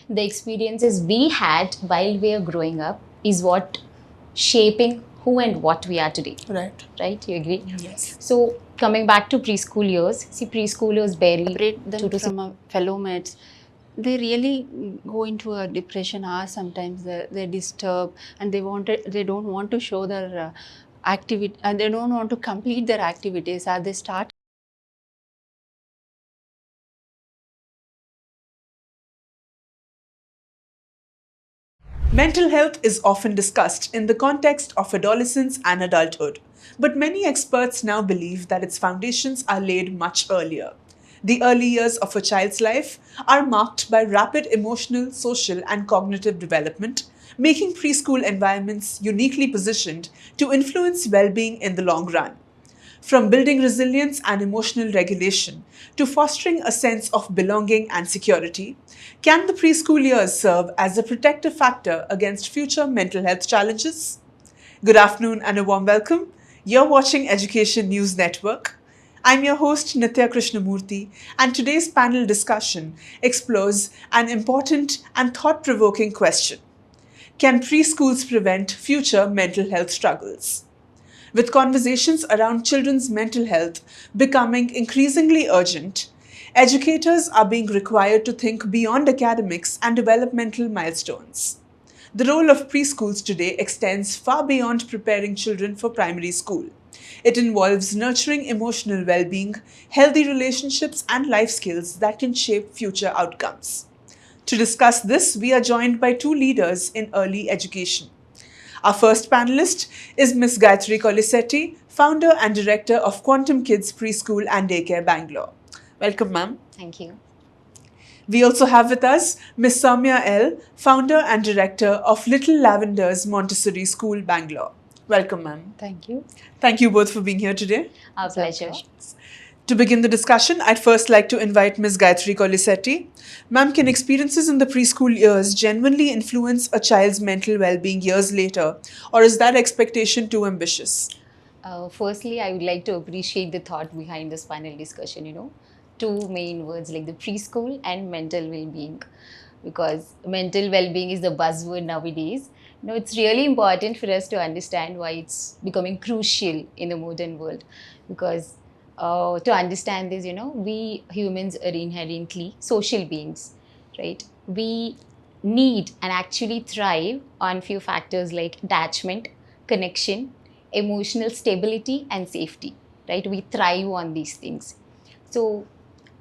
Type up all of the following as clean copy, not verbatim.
the experiences we had while we are growing up is what shaping who and what we are today. Right? You agree? Yes. So coming back to preschool years, see, preschoolers barely Separate them 2 to 6 from fellow mates. They really go into a depression, or sometimes they disturb, and they don't want to show their activity, and they don't want to complete their activities as they start. Mental health is often discussed in the context of adolescence and adulthood, but many experts now believe that its foundations are laid much earlier. The early years of a child's life are marked by rapid emotional, social, and cognitive development, making preschool environments uniquely positioned to influence well being in the long run. From building resilience and emotional regulation to fostering a sense of belonging and security, can the preschool years serve as a protective factor against future mental health challenges? Good afternoon and a warm welcome. You're watching Education News Network. I'm your host Nitya Krishnamurthy, and today's panel discussion explores an important and thought-provoking question. Can preschools prevent future mental health struggles? With conversations around children's mental health becoming increasingly urgent, educators are being required to think beyond academics and developmental milestones. The role of preschools today extends far beyond preparing children for primary school. It involves nurturing emotional well being, healthy relationships, and life skills that can shape future outcomes. To discuss this, we are joined by two leaders in early education. Our first panelist is Ms. Gayathri Kolisetty, founder and director of Quantum Kids Preschool and Daycare, Bangalore. Welcome, ma'am. Thank you. We also have with us Ms. Sowmya L, founder and director of Little Lavenders Montessori School, Bangalore. Welcome, ma'am. Thank you. Thank you both for being here today. Our pleasure. To begin the discussion, I'd first like to invite Ms. Gayathri Kolisetty. Ma'am, can experiences in the preschool years genuinely influence a child's mental well-being years later, or is that expectation too ambitious? Firstly, I would like to appreciate the thought behind this panel discussion, two main words like the preschool and mental well-being, because mental well-being is the buzzword nowadays. It's really important for us to understand why it's becoming crucial in the modern world, because to understand this, we humans are inherently social beings, right? We need and actually thrive on few factors like attachment, connection, emotional stability, and safety, right? We thrive on these things. So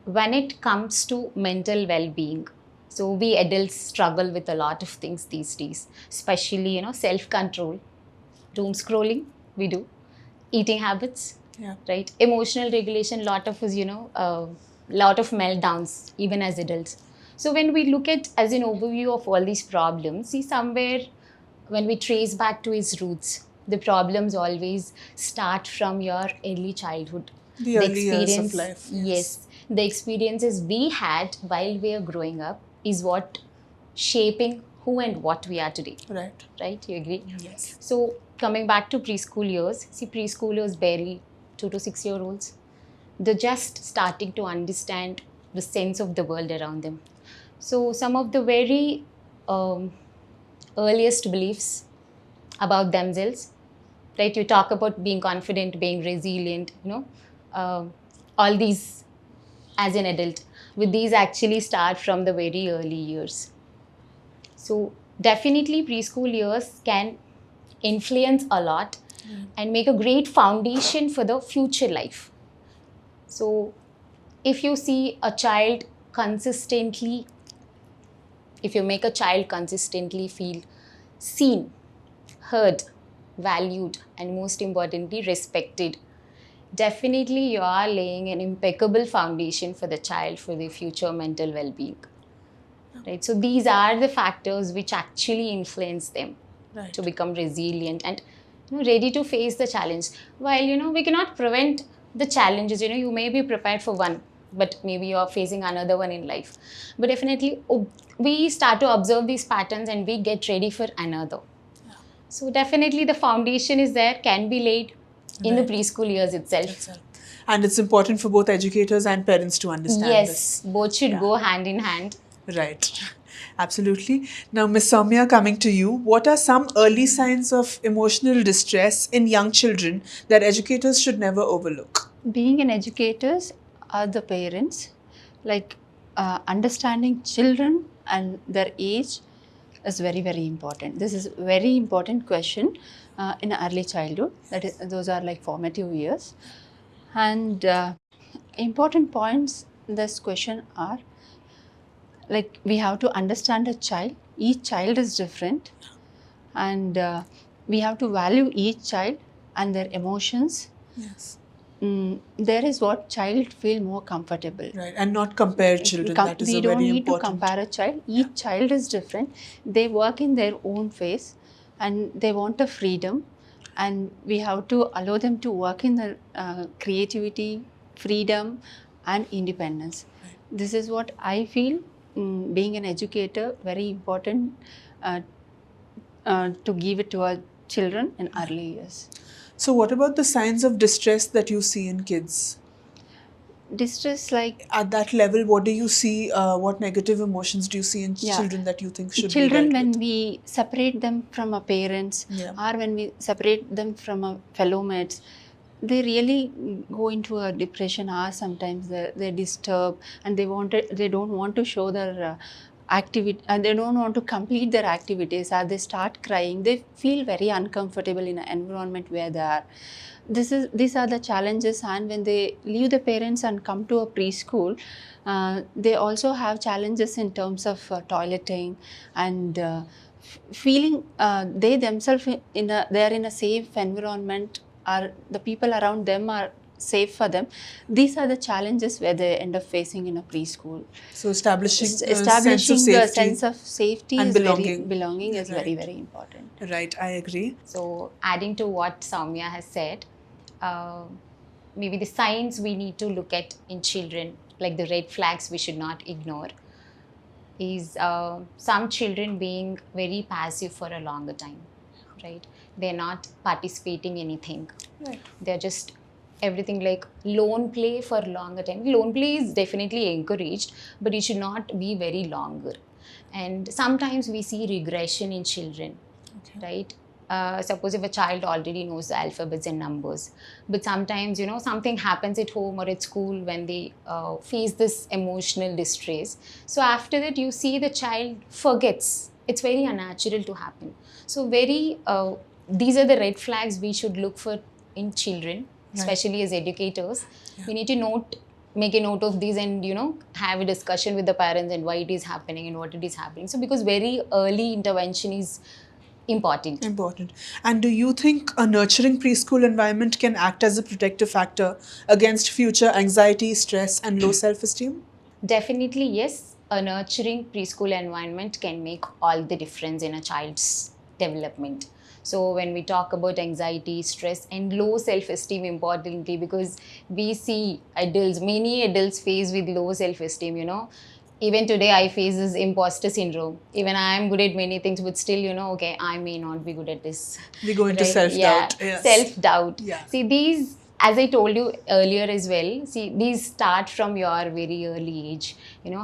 when it comes to mental well-being, so we adults struggle with a lot of things these days, especially self-control, doom scrolling, we do, eating habits, right? Emotional regulation, lot of us, lot of meltdowns, even as adults. So when we look at as an overview of all these problems, see somewhere when we trace back to its roots, the problems always start from your early childhood. The early years of life. Yes. The experiences we had while we are growing up is what shaping who and what we are today. Right? You agree? Yes. So coming back to preschool years, see, preschoolers barely 2 to 6 year olds. They're just starting to understand the sense of the world around them. So some of the very earliest beliefs about themselves, right? You talk about being confident, being resilient, all these as an adult. With these actually start from the very early years. So definitely preschool years can influence a lot and make a great foundation for the future life. So if you see a child consistently, if you make a child consistently feel seen, heard, valued, and most importantly, respected, definitely you are laying an impeccable foundation for the child for their future mental well-being. Right? So these are the factors which actually influence them to become resilient and ready to face the challenge. While we cannot prevent the challenges, you may be prepared for one, but maybe you're facing another one in life. But definitely we start to observe these patterns and we get ready for another. So definitely the foundation is there, can be laid in the preschool years itself. And it's important for both educators and parents to understand this. Yes, both should go hand in hand. Right. Absolutely. Now, Miss Sowmya, coming to you, what are some early signs of emotional distress in young children that educators should never overlook? Being an educators are the parents, like understanding children and their age is very, very important. This is very important question in early childhood. That is, those are like formative years. And important points in this question are like we have to understand a child. Each child is different, and we have to value each child and their emotions. Yes. There is what child feel more comfortable. Right. And not compare children. That is We a don't very need to important. compare a child. Each child is different. They work in their own phase, and they want a freedom, and we have to allow them to work in the creativity, freedom, and independence. Right. This is what I feel. Being an educator, very important uh, to give it to our children in early years. So, what about the signs of distress that you see in kids? Distress, like At that level, what do you see? What negative emotions do you see in Yeah. children that you think should children, be dealt when with? we separate them from our parents, Yeah. or when we separate them from our fellow mates, they really go into a depression, or sometimes they're disturbed, and they don't want to show their activity, and they don't want to complete their activities, or they start crying. They feel very uncomfortable in an environment where they are. These are the challenges, and when they leave the parents and come to a preschool, they also have challenges in terms of toileting and feeling they themselves they are in a safe environment, or the people around them are safe for them. These are the challenges where they end up facing in a preschool. So, establishing a sense of Establishing a safety. sense of safety and is belonging is very, Right. very important. Right, I agree. So, adding to what Sowmya has said, uh, maybe the signs we need to look at in children, like the red flags we should not ignore, is some children being very passive for a longer time, right? They're not participating in anything. Right. They're just everything like lone play for longer time. Lone play is definitely encouraged, but it should not be very longer. And sometimes we see regression in children, Okay. right? Suppose if a child already knows the alphabets and numbers, but sometimes something happens at home or at school when they face this emotional distress. So after that, you see the child forgets. It's very unnatural to happen. So these are the red flags we should look for in children, especially as educators. Yeah. We need to make a note of these, and have a discussion with the parents and why it is happening and what it is happening. So because very early intervention is important. And do you think a nurturing preschool environment can act as a protective factor against future anxiety, stress, and low self-esteem? Definitely, yes. A nurturing preschool environment can make all the difference in a child's development. So when we talk about anxiety, stress, and low self-esteem, importantly, because we see many adults face with low self-esteem, Even today, I face this imposter syndrome. Even I am good at many things, but still, okay, I may not be good at this. We go into Right? self-doubt. Yeah, Yes. self-doubt. Yeah. See, these, as I told you earlier as well, these start from your very early age.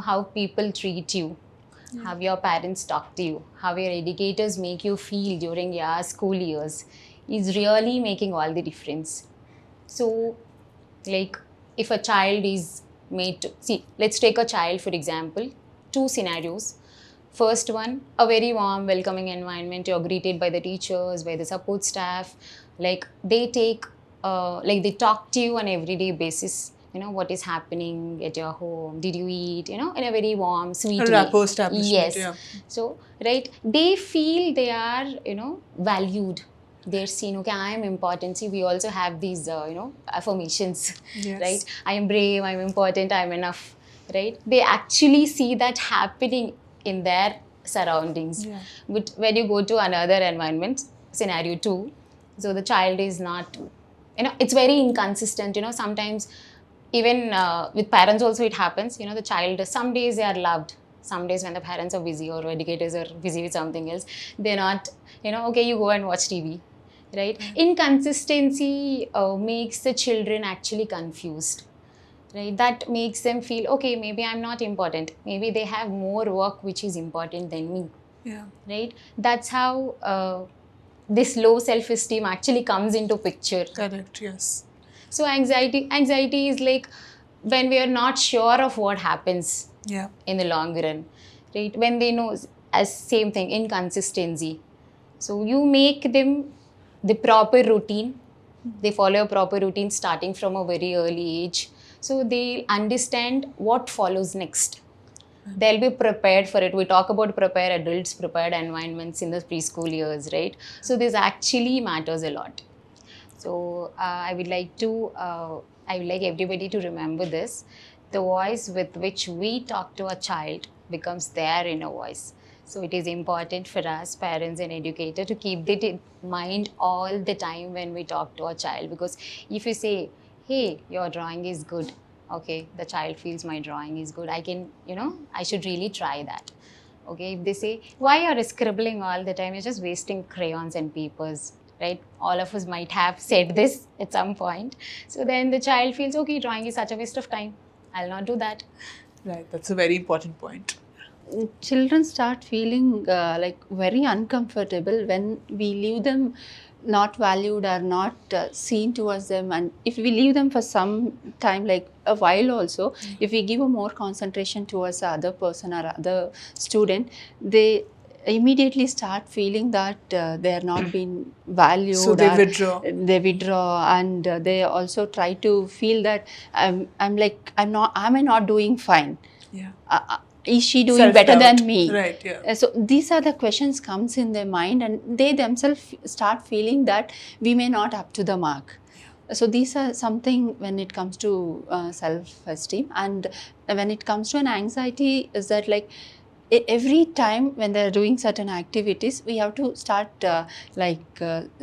How people treat you, how your parents talk to you, how your educators make you feel during your school years is really making all the difference. So, like, if a child is made to let's take a child for example, two scenarios. First one, a very warm welcoming environment, you're greeted by the teachers, by the support staff, like they they talk to you on everyday basis, what is happening at your home, did you eat, in a very warm sweet A way. rapport establishment. Yes. Yeah. So right, they feel they are valued. They're seen, okay, I am important. See, we also have these, affirmations, Yes. right? I am brave, I'm important, I'm enough, right? They actually see that happening in their surroundings. Yeah. But when you go to another environment, scenario 2, so the child is not, it's very inconsistent, sometimes even with parents also it happens, the child, some days they are loved, some days when the parents are busy or educators are busy with something else, they're not, okay, you go and watch TV, right? Inconsistency makes the children actually confused. right? That makes them feel, okay, maybe I'm not important. Maybe they have more work which is important than me, Yeah. right? That's how this low self-esteem actually comes into picture. Correct. Yes. So anxiety is like when we are not sure of what happens Yeah. in the long run, right? When they know, as same thing, inconsistency. So you make them the proper routine. They follow a proper routine starting from a very early age. So they understand what follows next. They'll be prepared for it. We talk about prepare adults, prepared environments in the preschool years, right? So this actually matters a lot. So I would like everybody to remember this. The voice with which we talk to a child becomes their inner voice. So it is important for us, parents and educators, to keep that in mind all the time when we talk to a child. Because if you say, hey, your drawing is good, okay, the child feels my drawing is good, I can, I should really try that. Okay, if they say, why are you scribbling all the time? You're just wasting crayons and papers, right? All of us might have said this at some point. So then the child feels, okay, drawing is such a waste of time. I'll not do that. Right. That's a very important point. Children start feeling like very uncomfortable when we leave them not valued or not seen towards them, and if we leave them for some time, like a while also, if we give a more concentration towards the other person or other student, they immediately start feeling that they are not being valued, So they or withdraw. they withdraw, and they also try to feel that am I not doing fine? Yeah. Is she doing better Self-doubt. than me? Right. Yeah. So these are the questions comes in their mind, and they themselves start feeling that we may not up to the mark. So these are something when it comes to self-esteem, and when it comes to an anxiety, is that like every time when they're doing certain activities, we have to start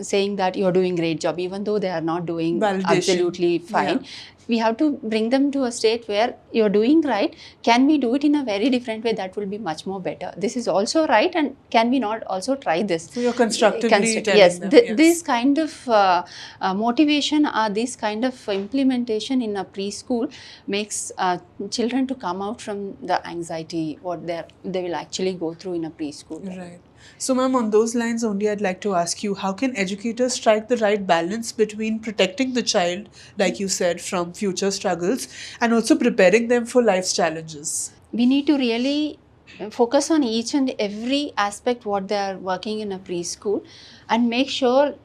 saying that you're doing great job, even though they are not doing Validation. absolutely fine. Yeah. We have to bring them to a state where you're doing right. Can we do it in a very different way? That will be much more better. This is also right, and can we not also try this? So you're constructively telling yes, them. Yes. this kind of motivation or this kind of implementation in a preschool makes children to come out from the anxiety what they will actually go through in a preschool. Right. So, ma'am, on those lines only, I'd like to ask you, how can educators strike the right balance between protecting the child, like you said, from future struggles, and also preparing them for life's challenges? We need to really focus on each and every aspect what they are working in a preschool, and make sure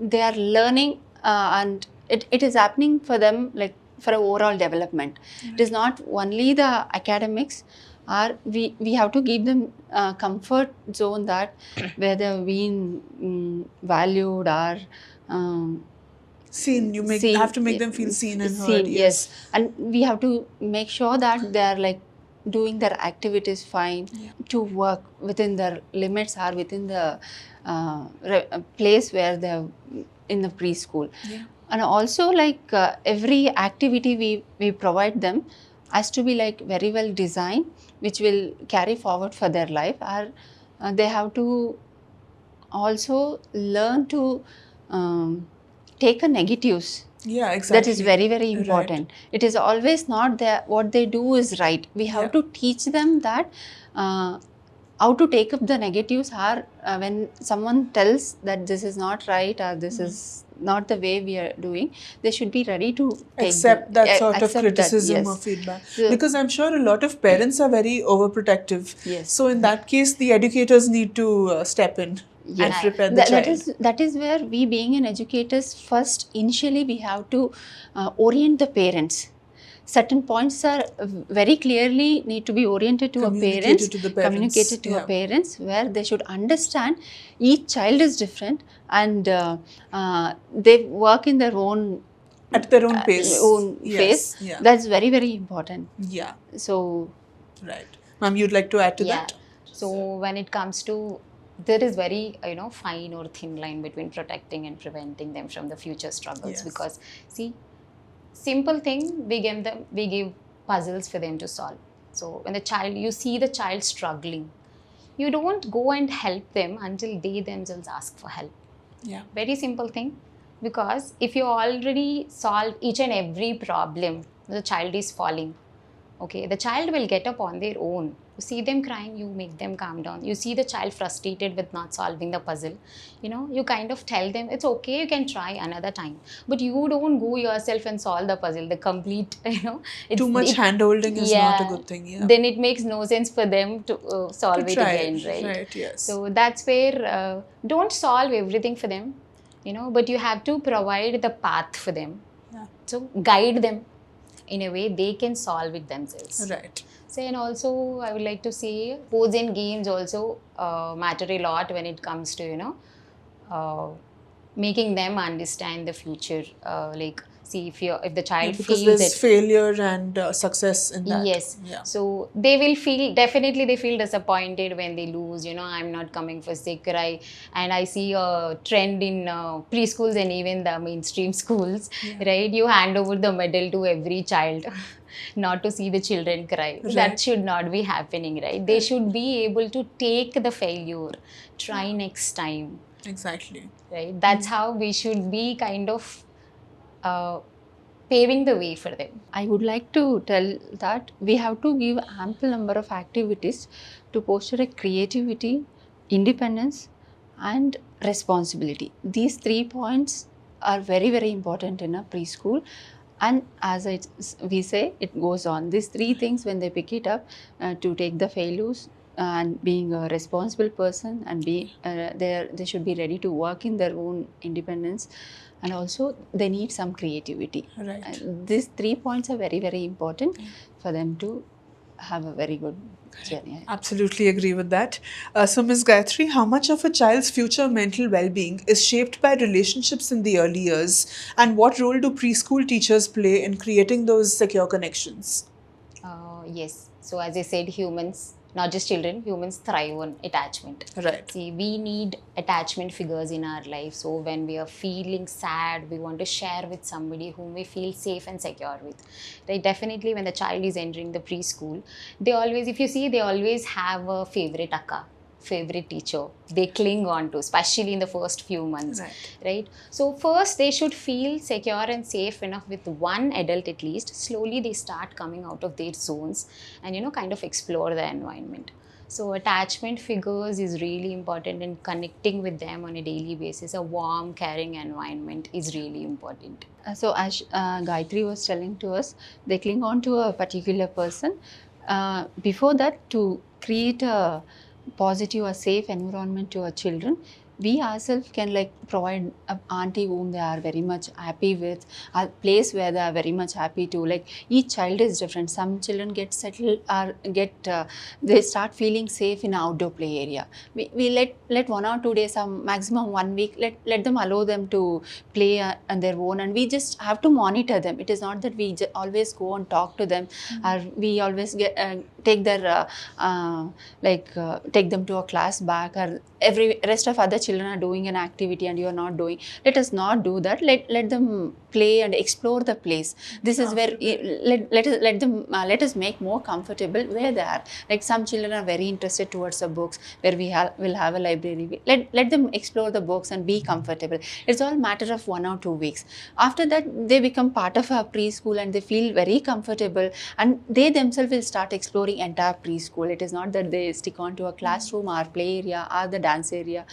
they are learning and it is happening for them, like for overall development. It is not only the academics, or we have to give them a comfort zone that where they've been valued or Seen. You have to make them feel seen and heard. Yes. And we have to make sure that they are like doing their activities fine, to work within their limits or within the place where they're in the preschool. Yeah. And also like every activity we provide them has to be like very well designed, which will carry forward for their life, or they have to also learn to take a negatives. Yeah, exactly. That is very, very important. Right. It is always not that what they do is right. We have to teach them that how to take up the negatives, or when someone tells that this is not right or this is not the way we are doing, they should be ready to accept that sort of criticism or feedback. Because I'm sure a lot of parents are very overprotective. Yes. So in that case, the educators need to step in and prepare the child. That is where we, being an educators, first initially we have to orient the parents. Certain points are very clearly need to be oriented to Communicated to the parents. Communicated to a parents, where they should understand each child is different, and they work in their own at their own pace. Pace. Yeah. That's very, very important. Yeah. So. Right. Ma'am, you'd like to add to that? So when it comes to, there is very fine or thin line between protecting and preventing them from the future struggles. Because see, simple thing, we give puzzles for them to solve. So when you see the child struggling, you don't go and help them until they themselves ask for help. Yeah. Very simple thing. Because if you already solve each and every problem, the child is falling. Okay, the child will get up on their own. You see them crying, you make them calm down. You see the child frustrated with not solving the puzzle, you kind of tell them it's okay, you can try another time. But you don't go yourself and solve the puzzle, the complete, Too much hand-holding is not a good thing. Yeah. then it makes no sense for them to solve To it try again, it, right? right, yes. So that's where don't solve everything for them, but you have to provide the path for them. Yeah. So guide them in a way they can solve it themselves. Right. So, and also I would like to say boards and games also matter a lot when it comes to making them understand the future. Like, see, if the child Because feels there's it. failure and success in that. Yes. Yeah. So they will feel disappointed when they lose. I'm not coming for sick. And I see a trend in preschools and even the mainstream schools, right? You hand over the medal to every child. Not to see the children cry. Right. That should not be happening, right? They should be able to take the failure, try next time. Exactly. Right? That's how we should be kind of paving the way for them. I would like to tell that we have to give ample number of activities to foster a creativity, independence, and responsibility. These 3 points are very, very important in a preschool. And as we say, it goes on. These 3 things, when they pick it up, to take the failures and being a responsible person, and they should be ready to work in their own independence, and also they need some creativity. Right. These 3 points are very, very important for them to have a very good journey. Absolutely agree with that. So, Ms. Gayathri, how much of a child's future mental well-being is shaped by relationships in the early years, and what role do preschool teachers play in creating those secure connections? Yes. So as I said, humans, not just children, humans thrive on attachment. Right. See, we need attachment figures in our life. So when we are feeling sad, we want to share with somebody whom we feel safe and secure with. Right? Definitely when the child is entering the preschool, they always have a favorite akka, favorite teacher they cling on to, especially in the first few months. Right? So first they should feel secure and safe enough with one adult at least. Slowly they start coming out of their zones and kind of explore the environment. So attachment figures is really important, and connecting with them on a daily basis. A warm, caring environment is really important. So as Gayathri was telling to us, they cling on to a particular person. Before that, to create a positive or safe environment to our children, we ourselves can provide an auntie whom they are very much happy with, a place where they are very much happy to. Each child is different. Some children get settled or they start feeling safe in outdoor play area. We let 1 or 2 days, maximum 1 week, let them allow them to play on their own, and we just have to monitor them. It is not that we always go and talk to them, or we always take their take them to a class back, or every rest of other children are doing an activity and you are not doing. Let us not do that. Let them play and explore the place. This is where let us make more comfortable where they are. Some children are very interested towards the books, where will have a library. Let them explore the books and be comfortable. It's all matter of 1 or 2 weeks. After that, they become part of our preschool and they feel very comfortable, and they themselves will start exploring entire preschool. It is not that they stick on to a classroom or play area or the dance area.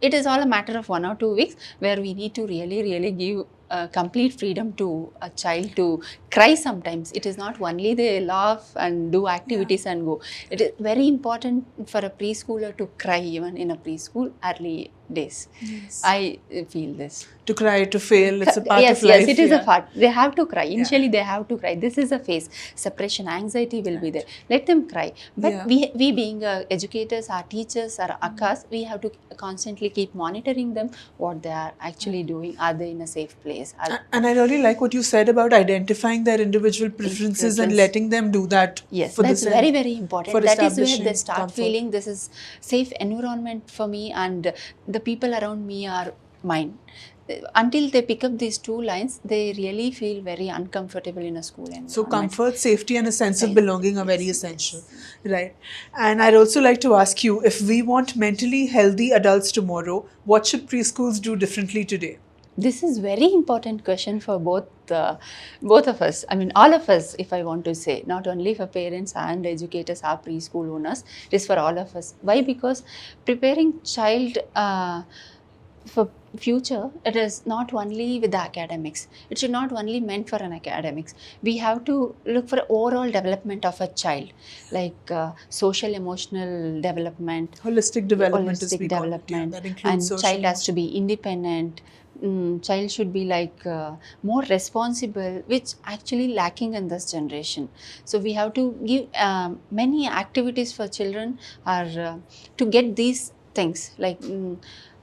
It is all a matter of 1 or 2 weeks, where we need to really give complete freedom to a child to cry sometimes. It is not only they laugh and do activities and go. It is very important for a preschooler to cry even in a preschool early days. Yes. I feel this. To cry, to fail, it's a part of life. Yes, it is a part. They have to cry. Initially, they have to cry. This is a phase. Suppression, anxiety will be there. Let them cry. But we being educators, our teachers, our akkas, we have to constantly keep monitoring them, what they are actually doing. Are they in a safe place? And I really like what you said about identifying their individual preferences and letting them do that. Yes, that's very, very important. That is where they start feeling this is safe environment for me, and the people around me are mine. Until they pick up these 2 lines, they really feel very uncomfortable in a school environment. So comfort, safety and a sense of belonging are very essential. Right. And I'd also like to ask you, if we want mentally healthy adults tomorrow, what should preschools do differently today? This is very important question for both of us. I mean, all of us, if I want to say, not only for parents and educators or preschool owners, it is for all of us. Why? Because preparing child for future, it is not only with the academics. It should not only meant for an academics. We have to look for overall development of a child, like social emotional development, Holistic development is holistic we call it. Yeah, development, that includes and social child has to emotion. be independent. Child should be like more responsible, which actually lacking in this generation. So we have to give many activities for children are to get these things, like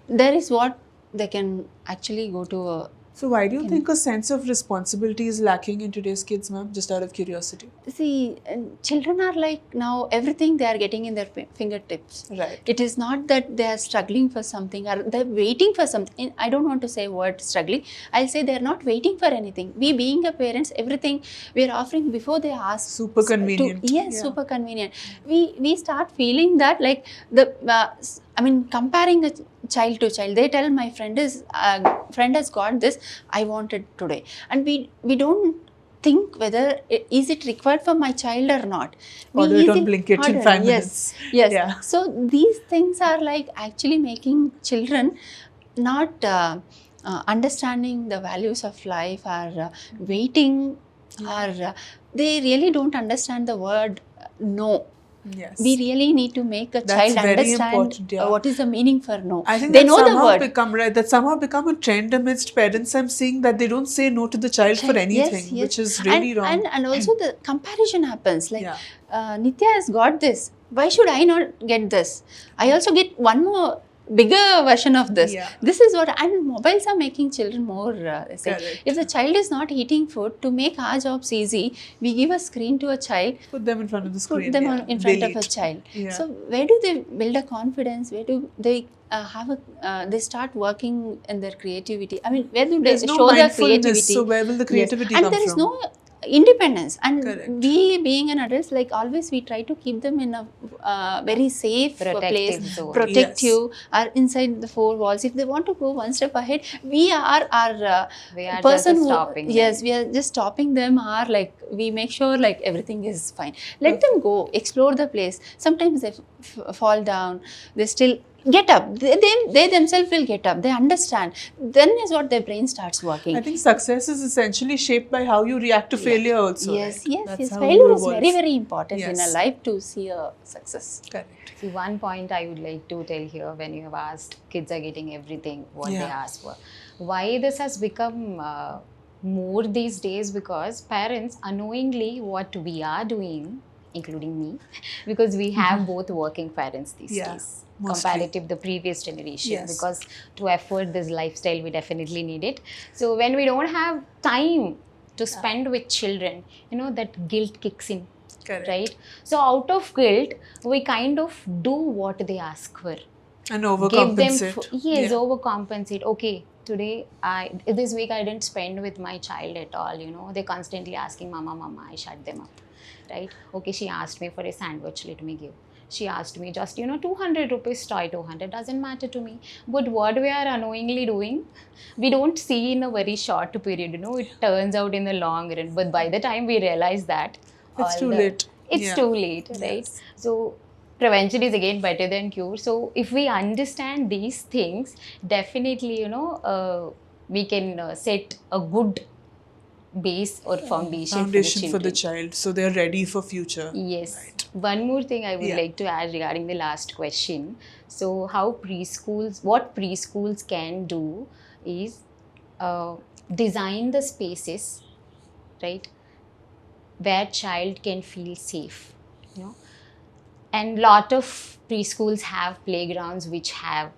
there is what they can actually go to a. So why do you think a sense of responsibility is lacking in today's kids, ma'am? Just out of curiosity. See, children are like now everything they are getting in their fingertips. Right. It is not that they are struggling for something or they're waiting for something. I don't want to say word struggling. I'll say they're not waiting for anything. We being a parents, everything we are offering before they ask. Super convenient. Yes, Yeah. super convenient. We start feeling that like the. I mean, comparing a child to child, they tell my friend has got this, I want it today, and we don't think whether is it required for my child or not. Order it on Blinkit in 5 minutes. Yes. Yeah. So these things are like actually making children not understanding the values of life, or waiting, or they really don't understand the word no. Yes. We really need to make a That's child very understand important, yeah. what is the meaning for no. I think they that know the somehow word. that somehow become a trend amidst parents. I'm seeing that they don't say no to the child for anything, Yes. which is really wrong. And also the comparison happens. Like Yeah. Nitya has got this. Why should I not get this? I also get one more bigger version of this. Yeah. This is what, and mobiles are making children more. Correct. If the child is not eating food, to make our jobs easy, we give a screen to a child. Put them in front of the screen. Put them yeah. in front They'll of a eat. child. Yeah. So where do they build a confidence? Where do they have a? They start working in their creativity. I mean, where do they There's no show their mindfulness, creativity? so where will the creativity And come there is from? no independence. And Correct. we being an adults, like always, we try to keep them in a very safe Protective place, zone. protective, or inside the four walls. If they want to go one step ahead, we are our We are person just who, stopping them. yes, we are just stopping them, or like we make sure like everything is fine. Let them go, explore the place. Sometimes they fall down, they still get up. They themselves will get up. They understand. Then is what their brain starts working. I think success is essentially shaped by how you react to failure also. Yes, right? yes, That's yes. how Failure you is evolve. very, very important in a Yes. life to see a success. Correct. See, one point I would like to tell here, when you have asked kids are getting everything what they Yeah. ask for. Why this has become more these days, because parents unknowingly what we are doing, including me, because we have both working parents these Yeah, days. mostly. Comparative the previous generation, Yes. because to afford this lifestyle we definitely need it. So when we don't have time to spend with children, that guilt kicks in. Correct. Right? So out of guilt, we kind of do what they ask for. And Give them, overcompensate. yes, Yeah. overcompensate. Okay, today, this week I didn't spend with my child at all. They're constantly asking, Mama, Mama. I shut them up. Right? Okay, she asked me for a sandwich. Let me give. She asked me just, 200 rupees, try 200. Doesn't matter to me. But what we are unknowingly doing, we don't see in a very short period. It turns out in the long run. But by the time we realize that, It's too late. It's Yeah. too late, right? Yes. So prevention is again better than cure. So if we understand these things, definitely, we can set a good base or foundation For the child, so they're ready for future. Yes. Right. One more thing I would Yeah. like to add regarding the last question. So what preschools can do is design the spaces, right, where child can feel safe, and lot of preschools have playgrounds which have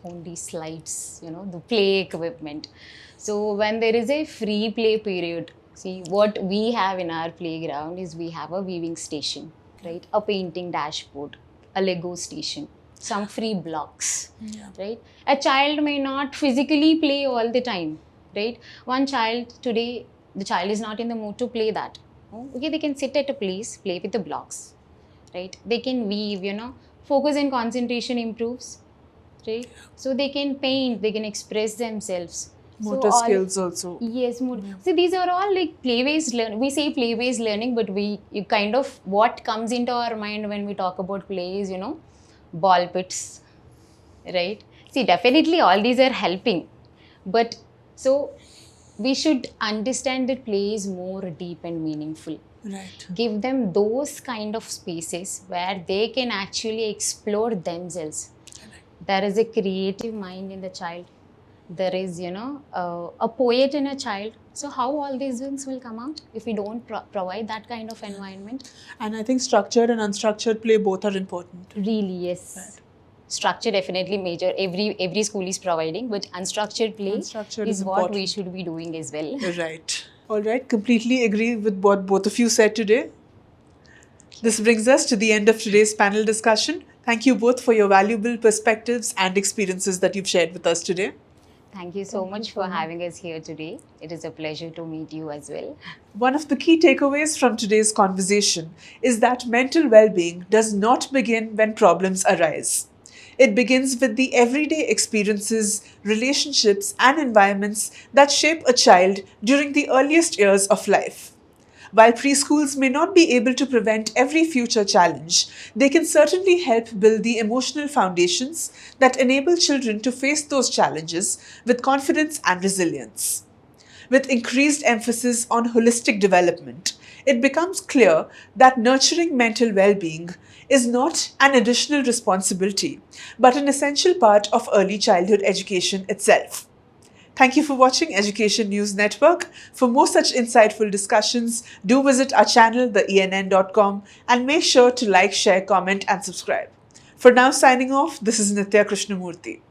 only slides, the play equipment. So when there is a free play period, see, what we have in our playground is we have a weaving station, right, a painting dashboard, a Lego station, some free blocks, Yeah. right? A child may not physically play all the time, right? One child today, the child is not in the mood to play that. Okay, they can sit at a place, play with the blocks, right? They can weave, focus and concentration improves, right? So they can paint, they can express themselves. Motor skills also. Yes, so these are all like play-based learning. We say play-based learning, but you kind of what comes into our mind when we talk about play is, ball pits, right? See, definitely all these are helping, but so we should understand that play is more deep and meaningful. Right. Give them those kind of spaces where they can actually explore themselves. There is a creative mind in the child. There is, a poet in a child. So how all these things will come out if we don't provide that kind of environment? And I think structured and unstructured play both are important. Really, yes. Right. Structure definitely major. Every school is providing, but unstructured play is what important. we should be doing as well. Right. All right. Completely agree with what both of you said today. This brings us to the end of today's panel discussion. Thank you both for your valuable perspectives and experiences that you've shared with us today. Thank you so much for having us here today. It is a pleasure to meet you as well. One of the key takeaways from today's conversation is that mental well-being does not begin when problems arise. It begins with the everyday experiences, relationships, and environments that shape a child during the earliest years of life. While preschools may not be able to prevent every future challenge, they can certainly help build the emotional foundations that enable children to face those challenges with confidence and resilience. With increased emphasis on holistic development, it becomes clear that nurturing mental well-being is not an additional responsibility, but an essential part of early childhood education itself. Thank you for watching Education News Network. For more such insightful discussions, do visit our channel, theenn.com, and make sure to like, share, comment, and subscribe. For now, signing off, this is Nitya Krishnamurthy.